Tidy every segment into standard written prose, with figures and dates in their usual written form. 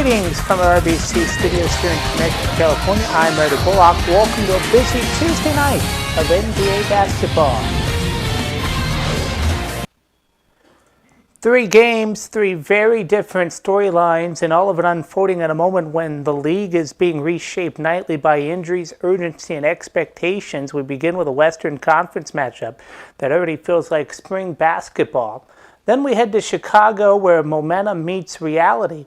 Greetings from our RBC studios here in Connecticut, California. I'm Ryder Bullock. Welcome to a busy Tuesday night of NBA basketball. 3 games, 3 very different storylines, and all of it unfolding at a moment when the league is being reshaped nightly by injuries, urgency, and expectations. We begin with a Western Conference matchup that already feels like spring basketball. Then we head to Chicago, where momentum meets reality.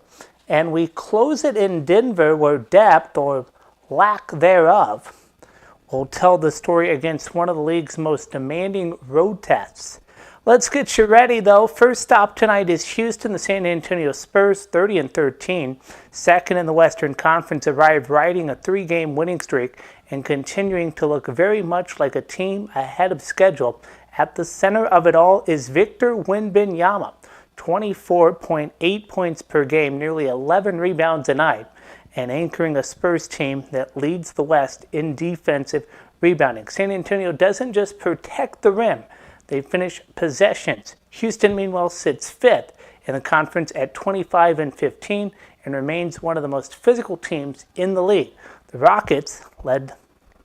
And we close it in Denver, where depth, or lack thereof, will tell the story against one of the league's most demanding road tests. Let's get you ready, though. First stop tonight is Houston. The San Antonio Spurs, 30-13. Second in the Western Conference, arrived riding a 3-game winning streak and continuing to look very much like a team ahead of schedule. At the center of it all is Victor Wembanyama, 24.8 points per game, nearly 11 rebounds a night, and anchoring a Spurs team that leads the West in defensive rebounding. San Antonio doesn't just protect the rim, they finish possessions. Houston, meanwhile, sits 5th in the conference at 25-15 and remains one of the most physical teams in the league. The Rockets led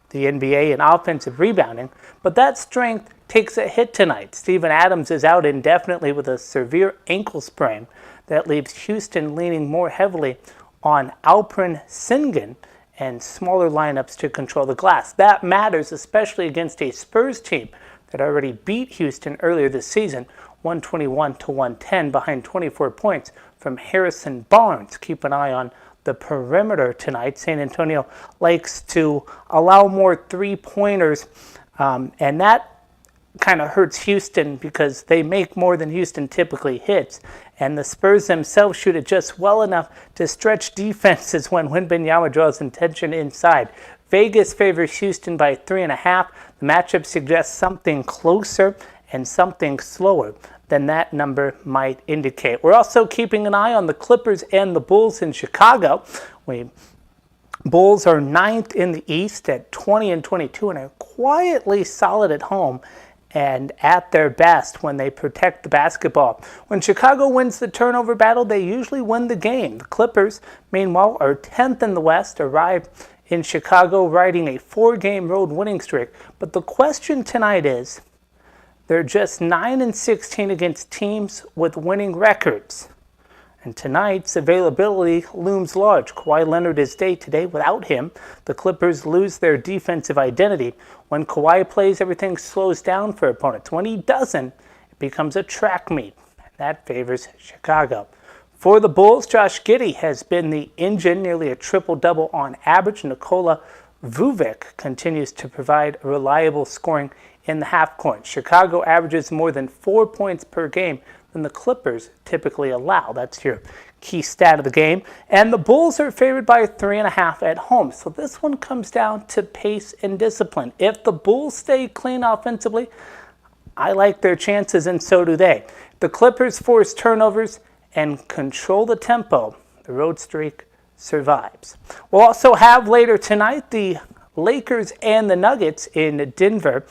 the NBA in offensive rebounding, but that strength takes a hit tonight. Steven Adams is out indefinitely with a severe ankle sprain that leaves Houston leaning more heavily on Alperen Sengun and smaller lineups to control the glass. That matters, especially against a Spurs team that already beat Houston earlier this season, 121-110, behind 24 points from Harrison Barnes. Keep an eye on the perimeter tonight. San Antonio likes to allow more three-pointers, and that kind of hurts Houston because they make more than Houston typically hits. And the Spurs themselves shoot it just well enough to stretch defenses when Wembanyama draws attention inside. Vegas favors Houston by 3.5. The matchup suggests something closer and something slower than that number might indicate. We're also keeping an eye on the Clippers and the Bulls in Chicago. Bulls are 9th in the East at 20-22 and are quietly solid at home and at their best when they protect the basketball. When Chicago wins the turnover battle, they usually win the game. The Clippers, meanwhile, are 10th in the West, arrived in Chicago riding a 4-game road winning streak. But the question tonight is, they're just 9-16 against teams with winning records. And tonight's availability looms large. Kawhi Leonard is day-to-day. Without him, the Clippers lose their defensive identity. When Kawhi plays, everything slows down for opponents. When he doesn't, it becomes a track meet. That favors Chicago. For the Bulls, Josh Giddey has been the engine, nearly a triple-double on average. Nikola Vucevic continues to provide reliable scoring in the half-court. Chicago averages more than 4 points per game than the Clippers typically allow. That's your key stat of the game. And the Bulls are favored by 3.5 at home. So this one comes down to pace and discipline. If the Bulls stay clean offensively, I like their chances, and so do they. The Clippers force turnovers and control the tempo. The road streak survives. We'll also have later tonight the Lakers and the Nuggets in Denver.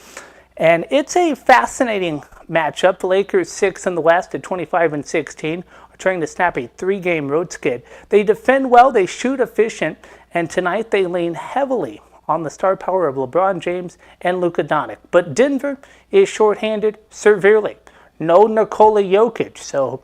And it's a fascinating matchup. The Lakers, 6th in the West at 25-16, are trying to snap a 3-game road skid. They defend well, they shoot efficient, and tonight they lean heavily on the star power of LeBron James and Luka Doncic. But Denver is shorthanded severely. No Nikola Jokic, so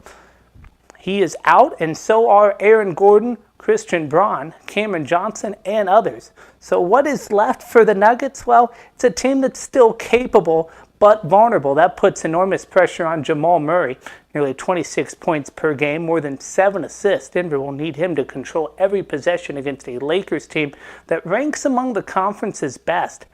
he is out, and so are Aaron Gordon, Christian Braun, Cameron Johnson, and others. So what is left for the Nuggets? Well, it's a team that's still capable but vulnerable. That puts enormous pressure on Jamal Murray, nearly 26 points per game, more than 7 assists. Denver will need him to control every possession against a Lakers team that ranks among the conference's best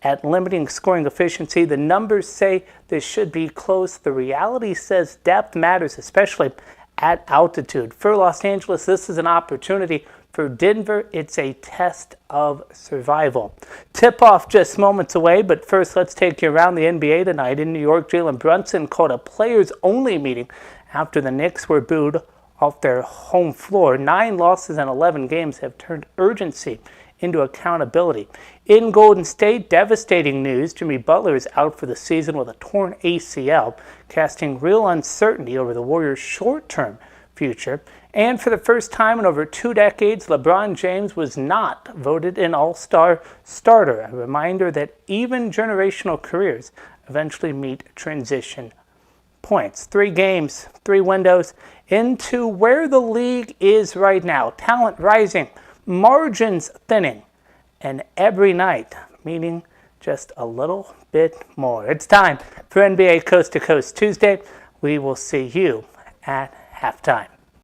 at limiting scoring efficiency. The numbers say this should be close. The reality says depth matters, especially at altitude. For Los Angeles, this is an opportunity. For Denver, it's a test of survival. Tip-off just moments away, but first let's take you around the NBA tonight. In New York, Jalen Brunson called a players-only meeting after the Knicks were booed off their home floor. 9 losses in 11 games have turned urgency into accountability. In Golden State, devastating news. Jimmy Butler is out for the season with a torn ACL, casting real uncertainty over the Warriors' short-term future. And for the first time in over 2 decades, LeBron James was not voted an All-Star starter. A reminder that even generational careers eventually meet transition points. 3 games, 3 windows into where the league is right now. Talent rising, margins thinning, and every night meaning just a little bit more. It's time for NBA Coast to Coast Tuesday. We will see you at halftime.